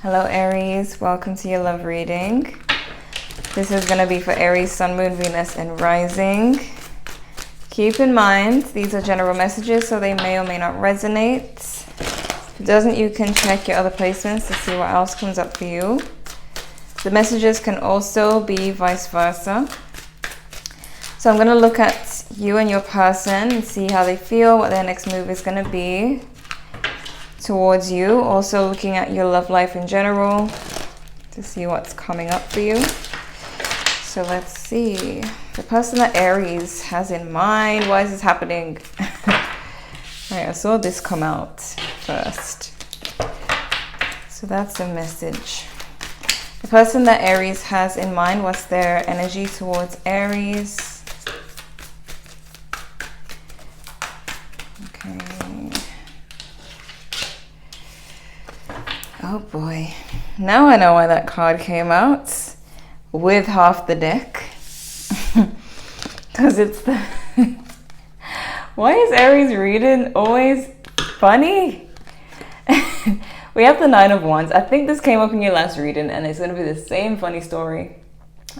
Hello Aries, welcome to your love reading. This is going to be for Aries, Sun, Moon, Venus, and Rising. Keep in mind, these are general messages, so they may or may not resonate. If it doesn't, you can check your other placements to see what else comes up for you. The messages can also be vice versa. So I'm going to look at you and your person and see how they feel, what their next move is going to be towards you. Also looking at your love life in general to see what's coming up for you. So let's see. The person that Aries has in mind. Why is this happening? Alright, I saw this come out first. So that's the message. The person that Aries has in mind, what's their energy towards Aries? Okay. Oh boy. Now I know why that card came out with half the deck. Because it's the... Why is Aries reading always funny? We have the Nine of Wands. I think this came up in your last reading and it's going to be the same funny story.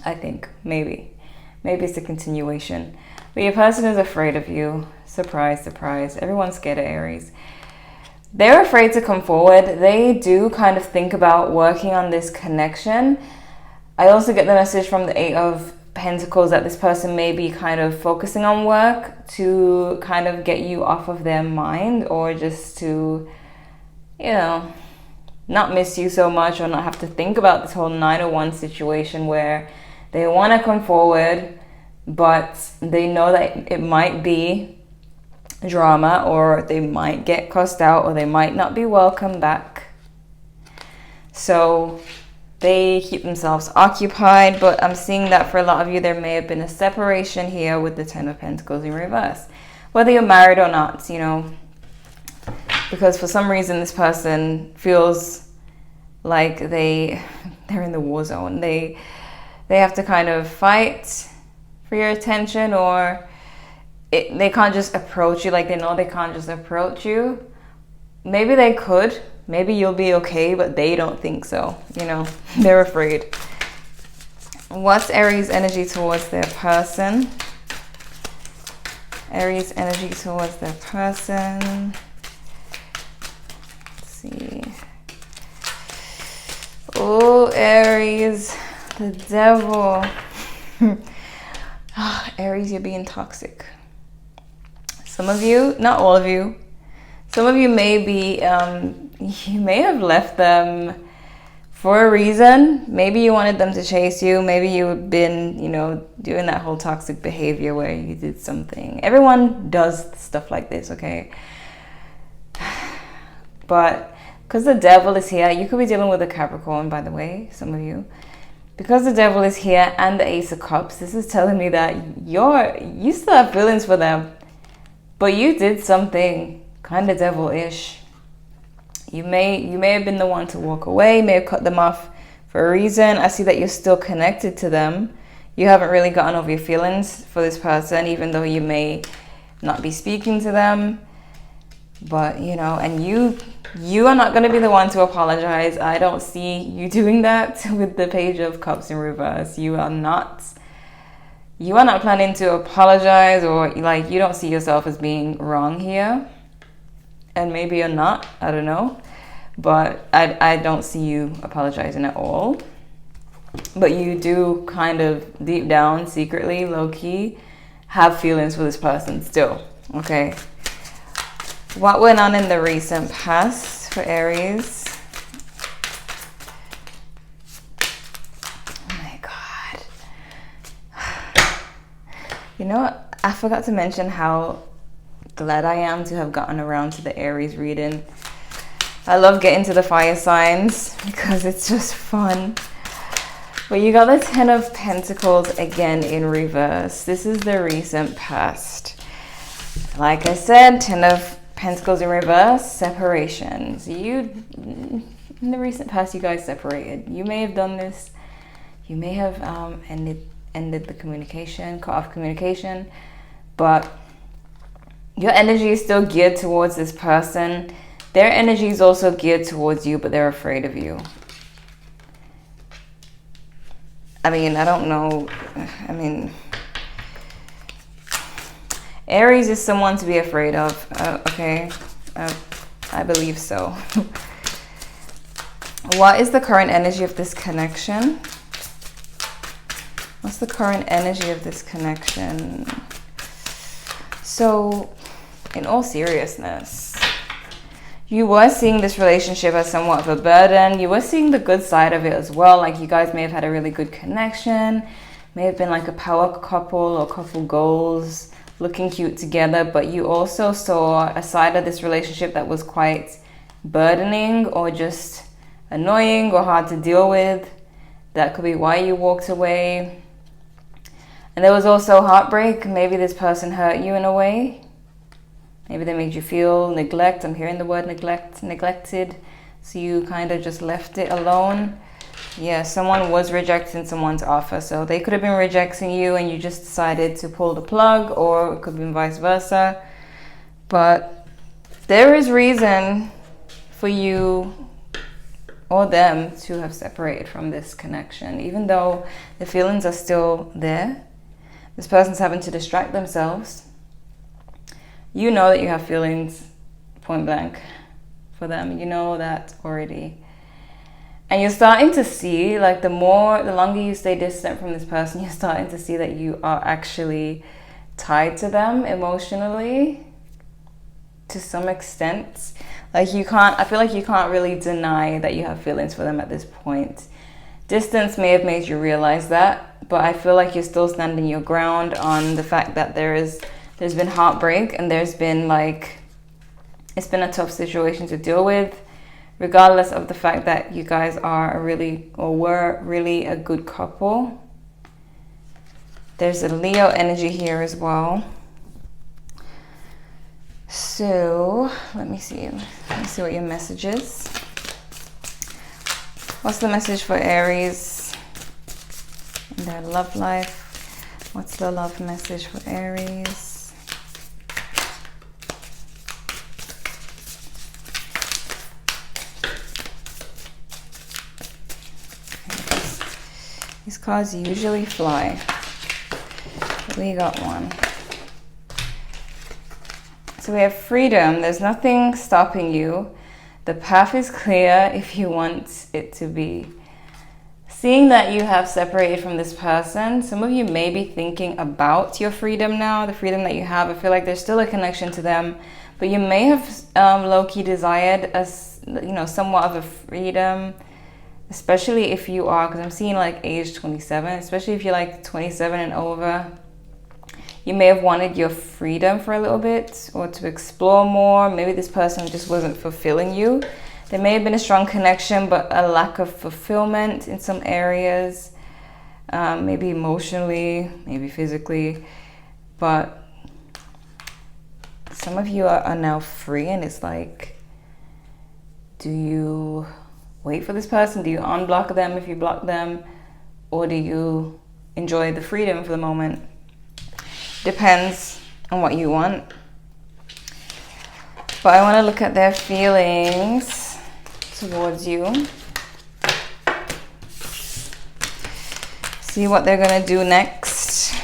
I think. Maybe it's a continuation. But your person is afraid of you. Surprise, surprise. Everyone's scared of Aries. They're afraid to come forward. They do kind of think about working on this connection. I also get the message from the Eight of Pentacles that this person may be kind of focusing on work to kind of get you off of their mind, or just to, you know, not miss you so much, or not have to think about this whole 901 situation where they want to come forward, but they know that it might be drama, or they might get cussed out, or they might not be welcome back. So they keep themselves occupied. But I'm seeing that for a lot of you, there may have been a separation here with the Ten of Pentacles in reverse. Whether you're married or not, you know, because for some reason this person feels like they're in the war zone. They have to kind of fight for your attention, or they can't just approach you. Like, they know they can't just approach you. Maybe they could. Maybe you'll be okay, but they don't think so. You know, they're afraid. What's Aries' energy towards their person? Aries' energy towards their person. Let's see. Oh, Aries, the devil. Aries, you're being toxic. Some of you, not all of you, some of you may be, you may have left them for a reason. Maybe you wanted them to chase you. Maybe you've been, you know, doing that whole toxic behavior where you did something. Everyone does stuff like this, okay? But because the devil is here, you could be dealing with a Capricorn, by the way, some of you. Because the devil is here and the Ace of Cups, this is telling me that you still have feelings for them. But you did something kind of devil-ish. You may have been the one to walk away, may have cut them off for a reason. I see that you're still connected to them. You haven't really gotten over your feelings for this person, even though you may not be speaking to them. But, you know, and you are not going to be the one to apologize. I don't see you doing that with the Page of Cups in reverse. You are not planning to apologize, or like, you don't see yourself as being wrong here. And maybe you're not, I don't know. But I don't see you apologizing at all. But you do kind of deep down, secretly, low-key, have feelings for this person still, okay? What went on in the recent past for Aries? Oh my God. You know what? I forgot to mention how glad I am to have gotten around to the Aries reading. I love getting to the fire signs because it's just fun. But you got the Ten of Pentacles again in reverse. This is the recent past. Like I said, Ten of Pentacles in reverse, separations. In the recent past, you guys separated. You may have done this. You may have ended the communication, cut off communication, but your energy is still geared towards this person. Their energy is also geared towards you, but they're afraid of you. I mean, I don't know. I mean, Aries is someone to be afraid of. Okay, I believe so. What is the current energy of this connection? What's the current energy of this connection? So, in all seriousness, you were seeing this relationship as somewhat of a burden. You were seeing the good side of it as well. Like, you guys may have had a really good connection. May have been like a power couple or couple goals, looking cute together. But you also saw a side of this relationship that was quite burdening or just annoying or hard to deal with. That could be why you walked away. And there was also heartbreak. Maybe this person hurt you in a way. Maybe they made you feel neglect. I'm hearing the word neglected. So you kind of just left it alone. Yeah, someone was rejecting someone's offer. So they could have been rejecting you and you just decided to pull the plug, or it could have been vice versa. But there is reason for you or them to have separated from this connection. Even though the feelings are still there, this person's having to distract themselves. You know that you have feelings, point blank, for them. You know that already. And you're starting to see, like, the longer you stay distant from this person, you're starting to see that you are actually tied to them emotionally to some extent. Like, I feel like you can't really deny that you have feelings for them at this point. Distance may have made you realize that, but I feel like you're still standing your ground on the fact that there's been heartbreak, and there's been, like, it's been a tough situation to deal with, regardless of the fact that you guys were really a good couple. There's a Leo energy here as well. So let me see what your message is. What's the message for Aries in their love life? What's the love message for Aries? These cards usually fly. We got one. So we have freedom. There's nothing stopping you. The path is clear if you want it to be. Seeing that you have separated from this person, some of you may be thinking about your freedom now, the freedom that you have. I feel like there's still a connection to them, but you may have low-key desired somewhat of a freedom, especially if you are, because I'm seeing like age 27, especially if you're like 27 and over. You may have wanted your freedom for a little bit, or to explore more. Maybe this person just wasn't fulfilling you. There may have been a strong connection, but a lack of fulfillment in some areas. Maybe emotionally, maybe physically. But some of you are now free, and it's like, do you wait for this person? Do you unblock them if you block them? Or do you enjoy the freedom for the moment? Depends on what you want. But I want to look at their feelings towards you. See what they're going to do next.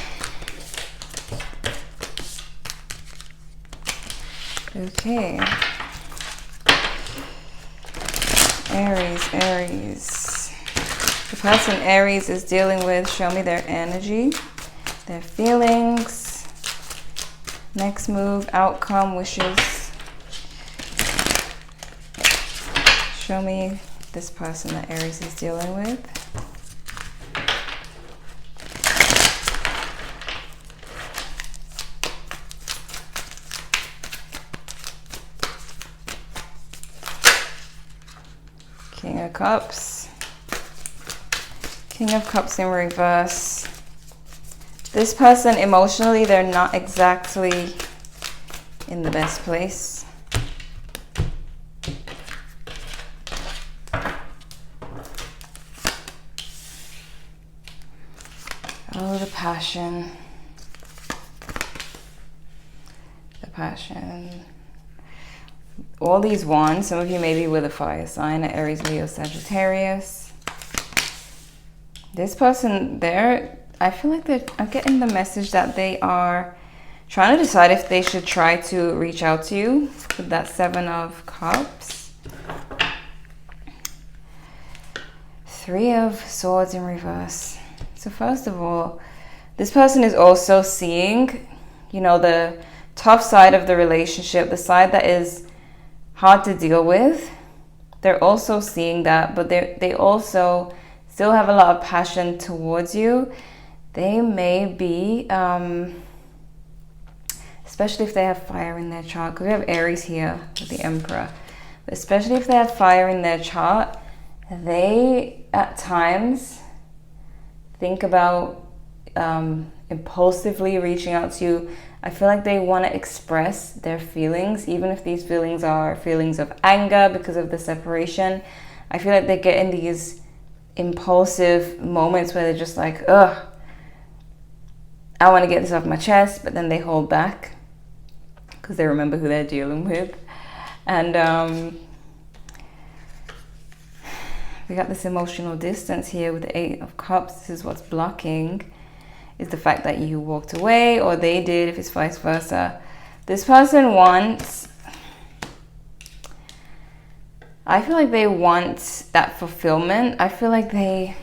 Okay. Aries. The person Aries is dealing with, show me their energy, their feelings. Next move, outcome, wishes. Show me this person that Aries is dealing with. King of Cups. King of Cups in reverse. This person, emotionally, they're not exactly in the best place. Oh, the passion. The passion. All these wands, some of you may be with a fire sign, Aries, Leo, Sagittarius. This person there, I feel like I'm getting the message that they are trying to decide if they should try to reach out to you with that 7 of Cups. 3 of Swords in reverse. So first of all, this person is also seeing, you know, the tough side of the relationship, the side that is hard to deal with. They're also seeing that, but they also still have a lot of passion towards you. They may be, especially if they have fire in their chart, because we have Aries here with the Emperor. But especially if they have fire in their chart, they at times think about impulsively reaching out to you. I feel like they want to express their feelings, even if these feelings are feelings of anger because of the separation. I feel like they get in these impulsive moments where they're just like, ugh, I want to get this off my chest, but then they hold back because they remember who they're dealing with. And we got this emotional distance here with the 8 of Cups. This is what's blocking, is the fact that you walked away, or they did, if it's vice versa. This person wants, I feel like they want that fulfillment. I feel like they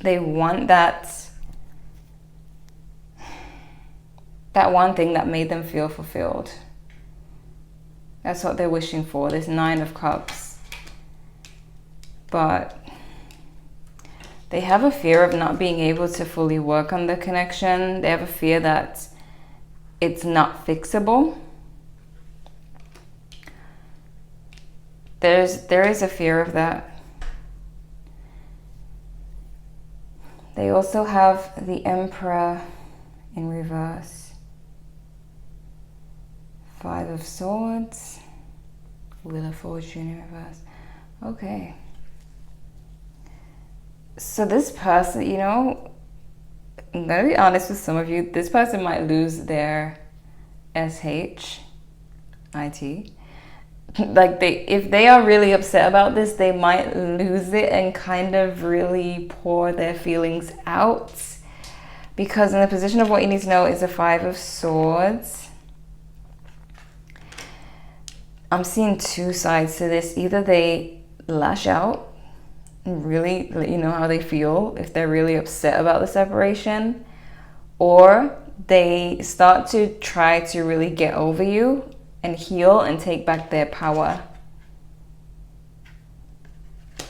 want that one thing that made them feel fulfilled. That's what they're wishing for, this 9 of Cups. But they have a fear of not being able to fully work on the connection. They have a fear that it's not fixable. There is a fear of that. They also have the Emperor in reverse. 5 of Swords. Wheel of Fortune in reverse. Okay. So this person, you know, I'm gonna be honest with some of you, this person might lose their SHIT. Like if they are really upset about this, they might lose it and kind of really pour their feelings out. Because in the position of what you need to know is a 5 of Swords. I'm seeing 2 sides to this. Either they lash out and really let you know how they feel if they're really upset about the separation, or they start to try to really get over you and heal and take back their power.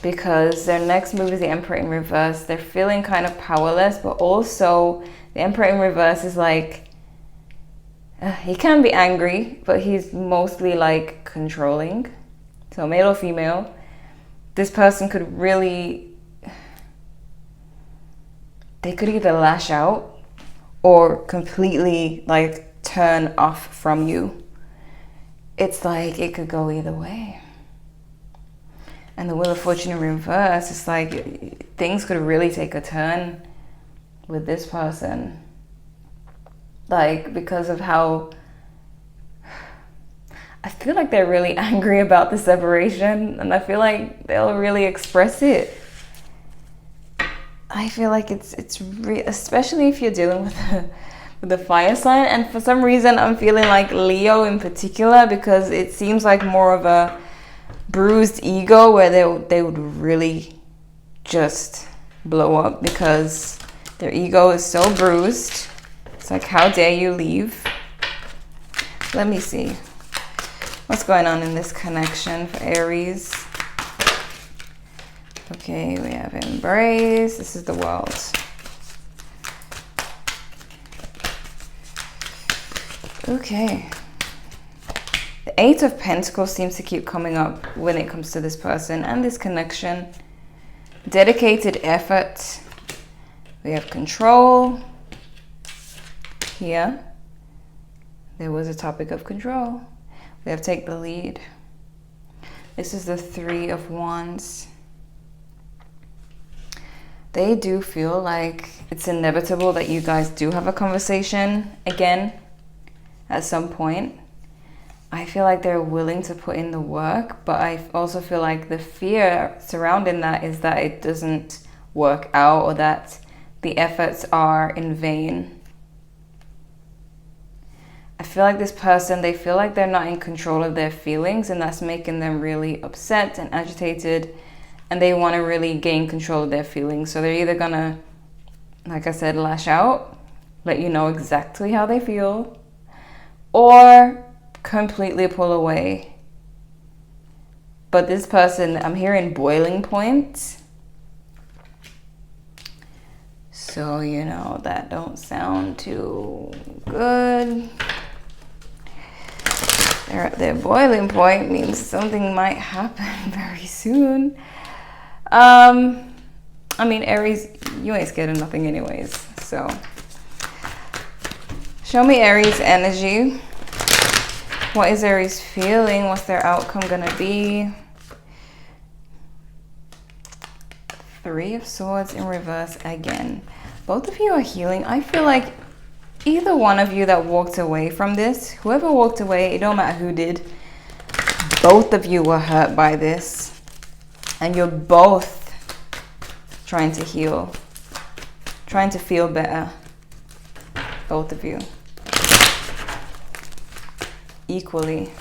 Because their next move is the Emperor in reverse. They're feeling kind of powerless, but also the Emperor in reverse is like, he can be angry, but he's mostly like controlling. So male or female, this person could really, they could either lash out or completely like turn off from you. It's like it could go either way. And the Wheel of Fortune in reverse, it's like things could really take a turn with this person. Like, because of how I feel like they're really angry about the separation, and I feel like they'll really express it. I feel like it's especially if you're dealing with the fire sign, and for some reason I'm feeling like Leo in particular, because it seems like more of a bruised ego where they would really just blow up because their ego is so bruised. It's like, how dare you leave? Let me see. What's going on in this connection for Aries? Okay, we have Embrace. This is the World. Okay. The 8 of Pentacles seems to keep coming up when it comes to this person and this connection. Dedicated effort. We have control. Here, there was a topic of control. We have take the lead. This is the 3 of Wands. They do feel like it's inevitable that you guys do have a conversation again at some point. I feel like they're willing to put in the work, but I also feel like the fear surrounding that is that it doesn't work out, or that the efforts are in vain. I feel like this person, they feel like they're not in control of their feelings, and that's making them really upset and agitated, and they want to really gain control of their feelings. So they're either gonna, like I said, lash out, let you know exactly how they feel, or completely pull away. But this person, I'm hearing boiling point. So, you know, that don't sound too good. They're at their boiling point, means something might happen very soon. I mean, Aries, you ain't scared of nothing anyways. So, show me Aries energy. What is Aries feeling? What's their outcome gonna be? Three of Swords in reverse again. Both of you are healing. I feel like either one of you that walked away from this, whoever walked away, it don't matter who did, both of you were hurt by this. And you're both trying to heal, trying to feel better. Both of you. Equally.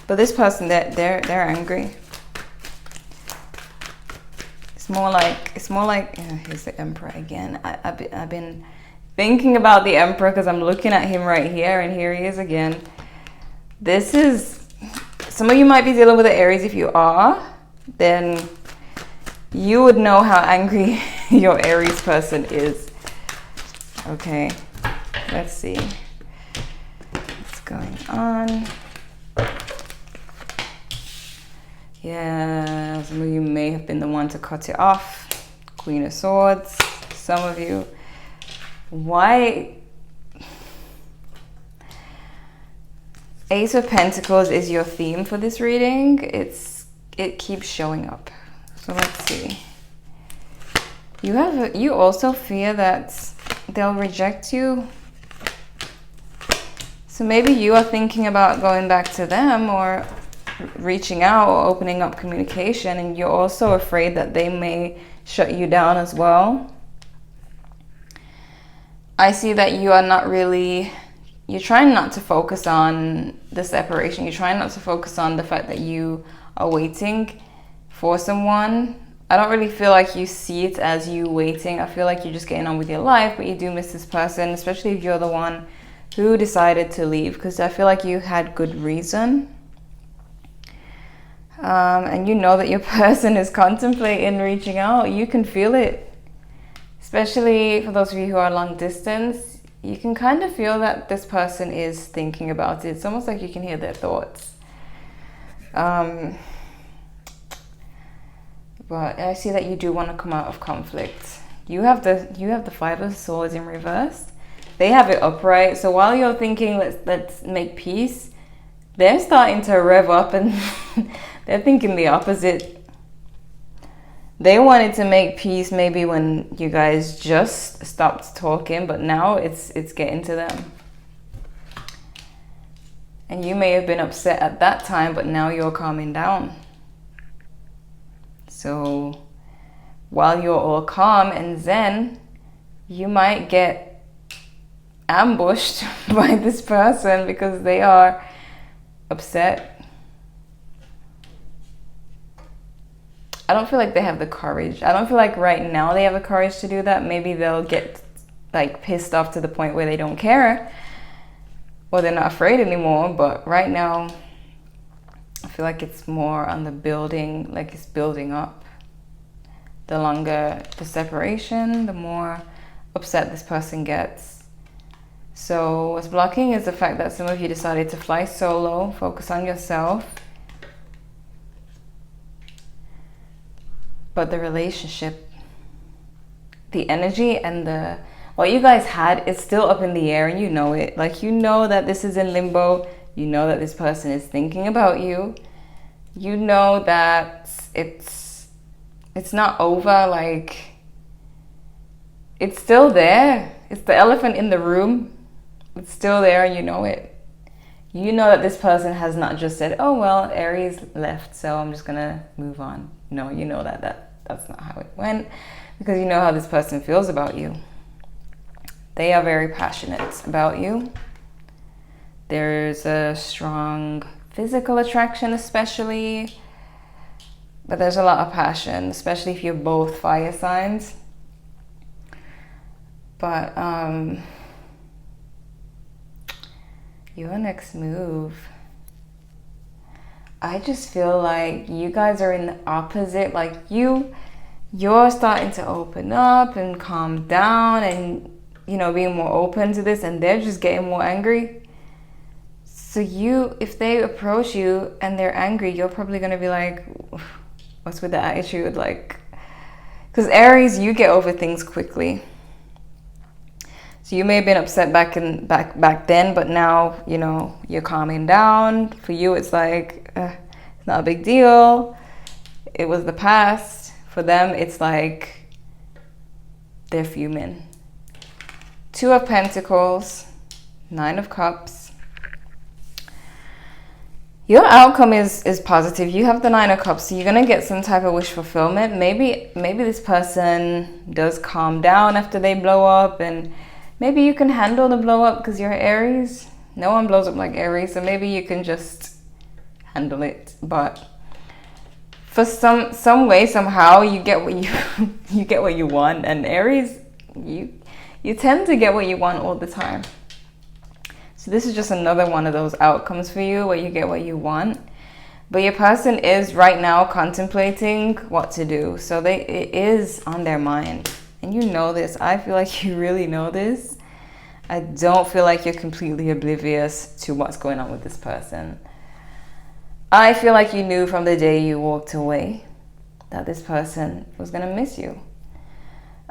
But this person, they're angry. It's more like here's the Emperor again. I've been thinking about the Emperor because I'm looking at him right here, and here he is again. This is, some of you might be dealing with the Aries. If you are, then you would know how angry your Aries person is. Okay, let's see what's going on. Yeah, some of you may have been the one to cut it off. Queen of Swords, some of you. Why? Ace of Pentacles is your theme for this reading. It keeps showing up. So let's see. You also fear that they'll reject you. So maybe you are thinking about going back to them or reaching out or opening up communication, and you're also afraid that they may shut you down as well. I see that you are not really, you're trying not to focus on the separation. You're trying not to focus on the fact that you are waiting for someone. I don't really feel like you see it as you waiting. I feel like you're just getting on with your life, but you do miss this person, especially if you're the one who decided to leave, because I feel like you had good reason. And you know that your person is contemplating reaching out. You can feel it, especially for those of you who are long distance. You can kind of feel that this person is thinking about it. It's almost like you can hear their thoughts. But I see that you do want to come out of conflict. You have the Five of Swords in reverse. They have it upright. So while you're thinking let's make peace, they're starting to rev up and they're thinking the opposite. They wanted to make peace maybe when you guys just stopped talking, but now it's getting to them. And you may have been upset at that time, but now you're calming down. So while you're all calm and zen, you might get ambushed by this person because they are upset. I don't feel like they have the courage. I don't feel like right now they have the courage to do that. Maybe they'll get like pissed off to the point where they don't care or they're not afraid anymore. But right now, I feel like it's more on the building, like it's building up. The longer the separation, the more upset this person gets. So what's blocking is the fact that some of you decided to fly solo, focus on yourself. But the relationship, the energy and what you guys had is still up in the air, and you know it. Like, you know that this is in limbo. You know that this person is thinking about you. You know that it's not over. Like, it's still there. It's the elephant in the room. It's still there, and you know it. You know that this person has not just said, oh, well, Aries left, so I'm just going to move on. No, you know that that's not how it went, because you know how this person feels about you. They are very passionate about you. There's a strong physical attraction especially, but there's a lot of passion, especially if you're both fire signs. But your next move, I just feel like you guys are in the opposite. Like you're starting to open up and calm down and, you know, being more open to this, and they're just getting more angry. So if they approach you and they're angry, you're probably going to be like, what's with the attitude? Like, because Aries, you get over things quickly. So you may have been upset back then, but now, you know, you're calming down. For you, it's like, it's not a big deal. It was the past. For them, it's like they're fuming. 2 of Pentacles, 9 of Cups. Your outcome is positive. You have the 9 of Cups, so you're going to get some type of wish fulfillment. Maybe this person does calm down after they blow up, and maybe you can handle the blow up because you're Aries. No one blows up like Aries, so maybe you can just handle it. But for some way, somehow, you get what you get what you want. And Aries, you tend to get what you want all the time. So this is just another one of those outcomes for you where you get what you want. But your person is right now contemplating what to do. So it is on their mind. And you know this. I feel like you really know this. I don't feel like you're completely oblivious to what's going on with this person. I feel like you knew from the day you walked away that this person was going to miss you.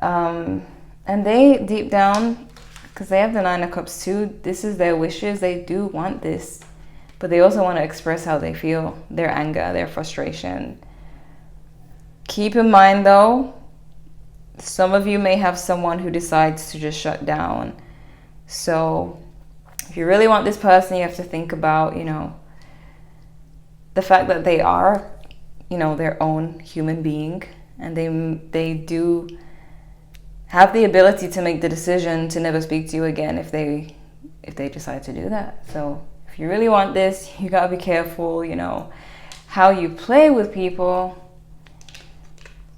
And they, deep down, because they have the 9 of Cups too, this is their wishes. They do want this. But they also want to express how they feel, their anger, their frustration. Keep in mind though, some of you may have someone who decides to just shut down. So if you really want this person, you have to think about, you know, the fact that they are, you know, their own human being, and they do have the ability to make the decision to never speak to you again if they decide to do that. So if you really want this, you gotta be careful, you know, how you play with people,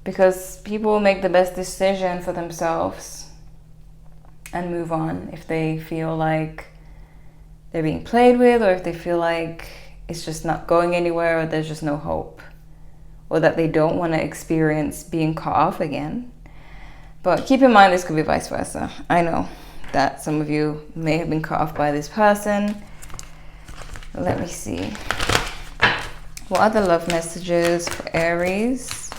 because people will make the best decision for themselves and move on if they feel like they're being played with, or if they feel like it's just not going anywhere, or there's just no hope, or that they don't want to experience being cut off again. But keep in mind, this could be vice versa. I know that some of you may have been cut off by this person. Let me see. What are the love messages for Aries?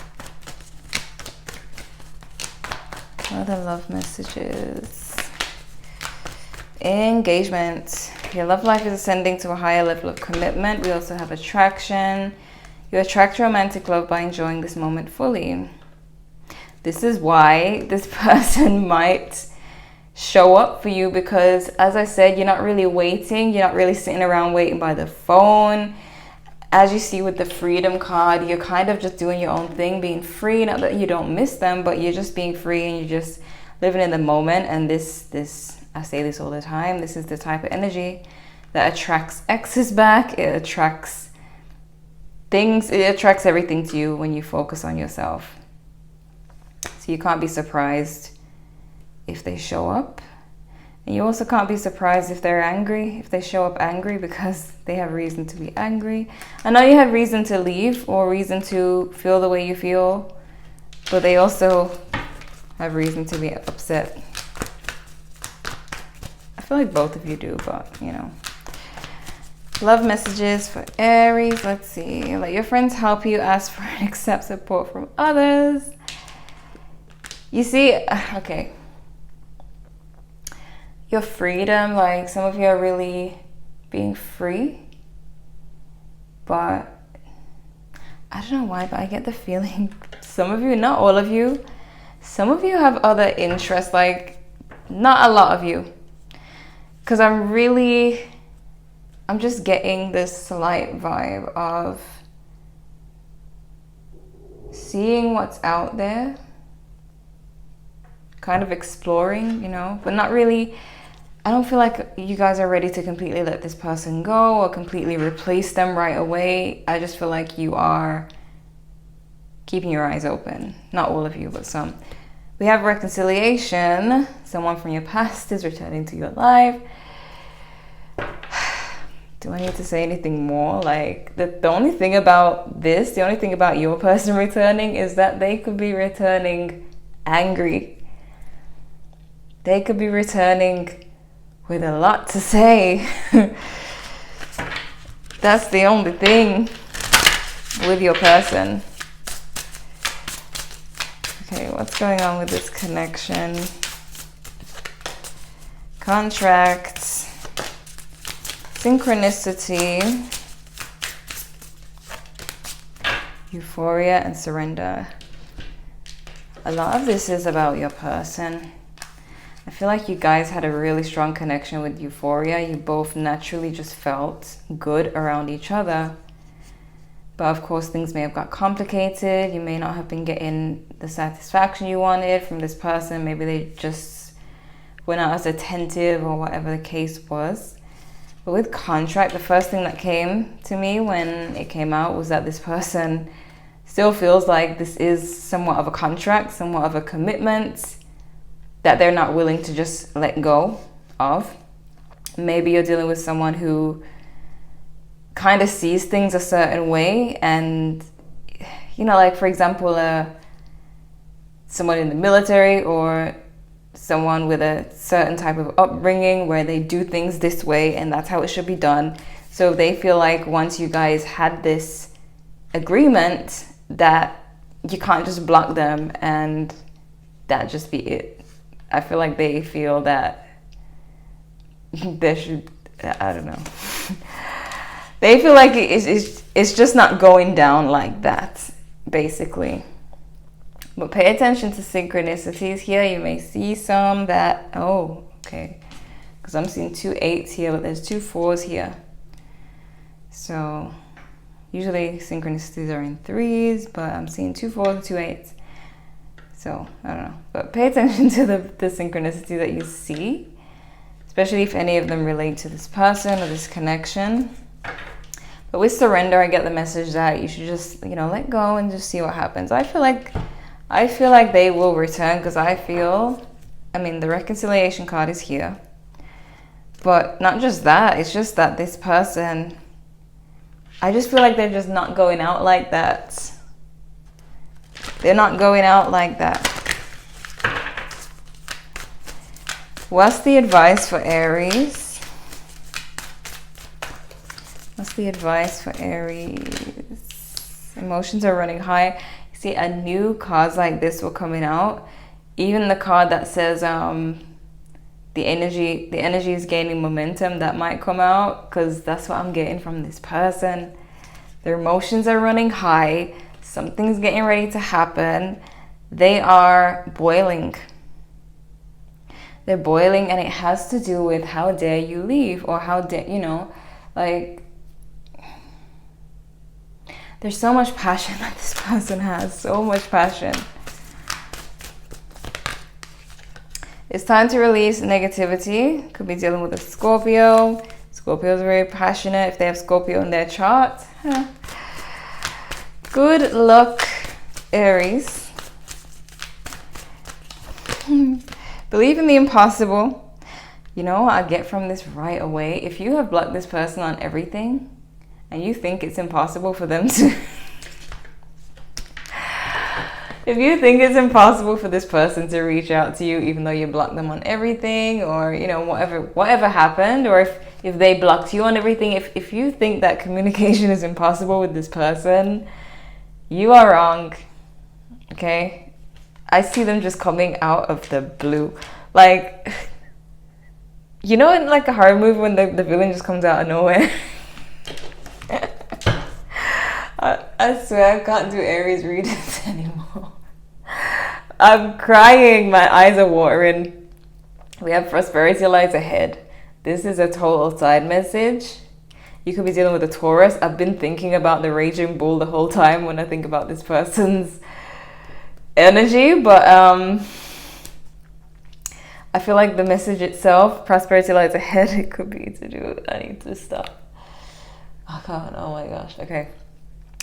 What are the love messages? Engagement. Your love life is ascending to a higher level of commitment. We also have attraction. You attract romantic love by enjoying this moment fully. This is why this person might show up for you, because as I said, you're not really waiting. You're not really sitting around waiting by the phone. As you see with the freedom card, you're kind of just doing your own thing, being free. Not that you don't miss them, but you're just being free and you're just living in the moment. And this I say this all the time, this is the type of energy that attracts exes back. It attracts things, it attracts everything to you when you focus on yourself. So you can't be surprised if they show up. And you also can't be surprised if they're angry, if they show up angry, because they have reason to be angry. I know you had reason to leave or reason to feel the way you feel, but they also have reason to be upset. I feel like both of you do, but you know. Love messages for Aries. Let's see. Let your friends help you. Ask for and accept support from others. You see, okay. Your freedom, like some of you are really being free. But I don't know why, but I get the feeling some of you, not all of you, some of you have other interests, like not a lot of you. Because I'm just getting this slight vibe of seeing what's out there, kind of exploring, you know, but not really. I don't feel like you guys are ready to completely let this person go or completely replace them right away. I just feel like you are keeping your eyes open. Not all of you, but some. We have reconciliation. Someone from your past is returning to your life. Do I need to say anything more? Like, the only thing about this, the only thing about your person returning is that they could be returning angry. They could be returning with a lot to say. That's the only thing with your person. Okay, what's going on with this connection? Contracts. Synchronicity, euphoria, and surrender. A lot of this is about your person. I feel like you guys had a really strong connection with euphoria. You both naturally just felt good around each other. But of course, things may have got complicated. You may not have been getting the satisfaction you wanted from this person. Maybe they just were not as attentive or whatever the case was. But with contract, the first thing that came to me when it came out was that this person still feels like this is somewhat of a contract, somewhat of a commitment that they're not willing to just let go of. Maybe you're dealing with someone who kind of sees things a certain way, and, you know, like, for example, someone in the military or someone with a certain type of upbringing where they do things this way and that's how it should be done. So they feel like once you guys had this agreement that you can't just block them and that just be it. I feel like they feel that there should, I don't know. They feel like it's just not going down like that, basically. But pay attention to synchronicities here. You may see some that, oh, okay. Because I'm seeing 2 8s here, but there's 2 4s here. So usually synchronicities are in 3s, but I'm seeing 2 4s and 2 8s. So I don't know. But pay attention to the synchronicity that you see, especially if any of them relate to this person or this connection. But with surrender, I get the message that you should just, you know, let go and just see what happens. I feel like they will return because the reconciliation card is here. But not just that, it's just that this person, I just feel like they're just not going out like that. They're not going out like that. What's the advice for Aries? What's the advice for Aries? Emotions are running high. See, a new cards like this will coming out. Even the card that says the energy is gaining momentum, that might come out, because that's what I'm getting from this person. Their emotions are running high. Something's getting ready to happen. They are boiling. They're boiling, and it has to do with how dare you leave, or how dare, you know, like, there's so much passion that this person has, so much passion. It's time to release negativity. Could be dealing with a Scorpio. Scorpio is very passionate if they have Scorpio in their chart. Good luck, Aries. Believe in the impossible. You know what I get from this right away? If you have blocked this person on everything, and you think it's impossible for them to... If you think it's impossible for this person to reach out to you, even though you blocked them on everything, or, you know, whatever happened, or if they blocked you on everything, if you think that communication is impossible with this person, you are wrong, okay? I see them just coming out of the blue. Like, you know, in like a horror movie when the villain just comes out of nowhere? I swear I can't do Aries readings anymore. I'm crying. My eyes are watering. We have prosperity lies ahead. This is a total side message. You could be dealing with a Taurus. I've been thinking about the raging bull the whole time when I think about this person's energy, but I feel like the message itself, prosperity lies ahead, it could be to do, I need to stop. Oh God, oh my gosh, okay.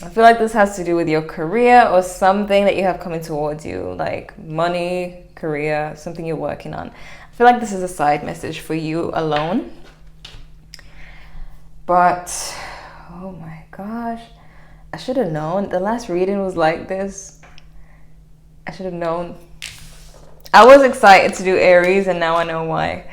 I feel like this has to do with your career or something that you have coming towards you, like money, career, something you're working on. I feel like this is a side message for you alone. But, oh my gosh, I should have known. The last reading was like this. I should have known. I was excited to do Aries, and now I know why.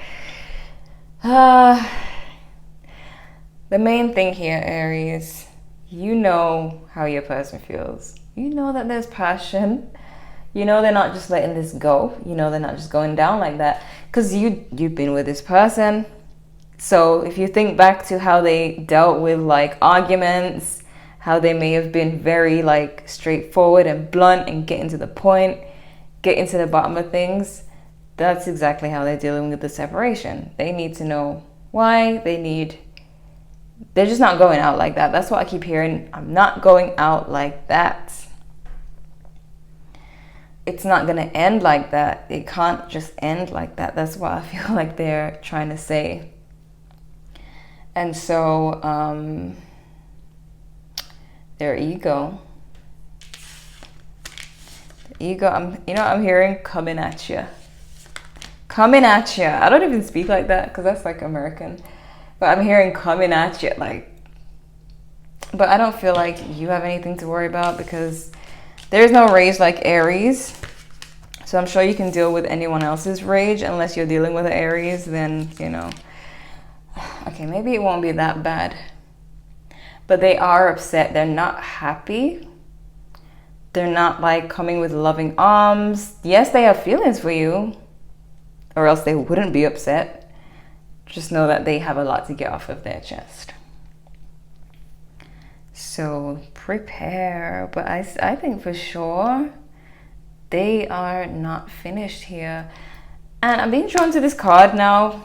The main thing here, Aries, you know how your person feels. You know that there's passion. You know they're not just letting this go. You know they're not just going down like that. Because you've been with this person. So if you think back to how they dealt with like arguments, how they may have been very like straightforward and blunt and getting to the point, getting to the bottom of things, that's exactly how they're dealing with the separation. They need to know why. They're just not going out like that. That's what I keep hearing. I'm not going out like that. It's not going to end like that. It can't just end like that. That's what I feel like they're trying to say. And so their ego, I'm hearing coming at you. Coming at you. I don't even speak like that because that's like American. But I'm hearing coming at you, like. But I don't feel like you have anything to worry about because there's no rage like Aries. So I'm sure you can deal with anyone else's rage unless you're dealing with an Aries, then, you know. Okay, maybe it won't be that bad. But they are upset. They're not happy. They're not like coming with loving arms. Yes, they have feelings for you, or else they wouldn't be upset. Just know that they have a lot to get off of their chest. So prepare. But I think for sure they are not finished here. And I'm being drawn to this card now.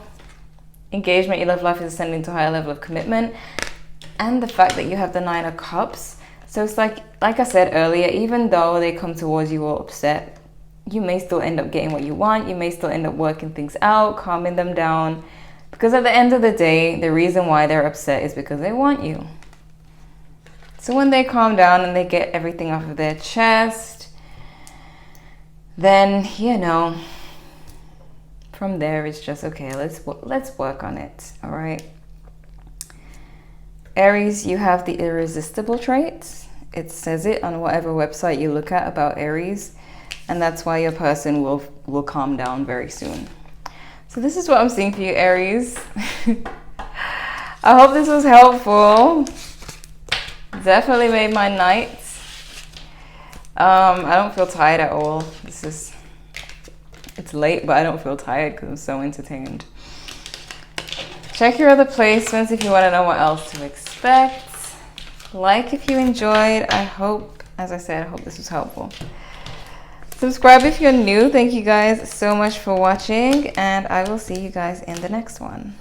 Engagement, your love life is ascending to a higher level of commitment. And the fact that you have the Nine of Cups. So it's like I said earlier, even though they come towards you all upset, you may still end up getting what you want. You may still end up working things out, calming them down. Because at the end of the day, the reason why they're upset is because they want you. So when they calm down and they get everything off of their chest, then, you know, from there it's just, okay, let's work on it, all right? Aries, you have the irresistible traits. It says it on whatever website you look at about Aries, and that's why your person will calm down very soon. So this is what I'm seeing for you, Aries. I hope this was helpful. Definitely made my night. I don't feel tired at all. It's late, but I don't feel tired because I'm so entertained. Check your other placements if you want to know what else to expect. Like if you enjoyed. I hope, as I said, I hope this was helpful. Subscribe if you're new. Thank you guys so much for watching, and I will see you guys in the next one.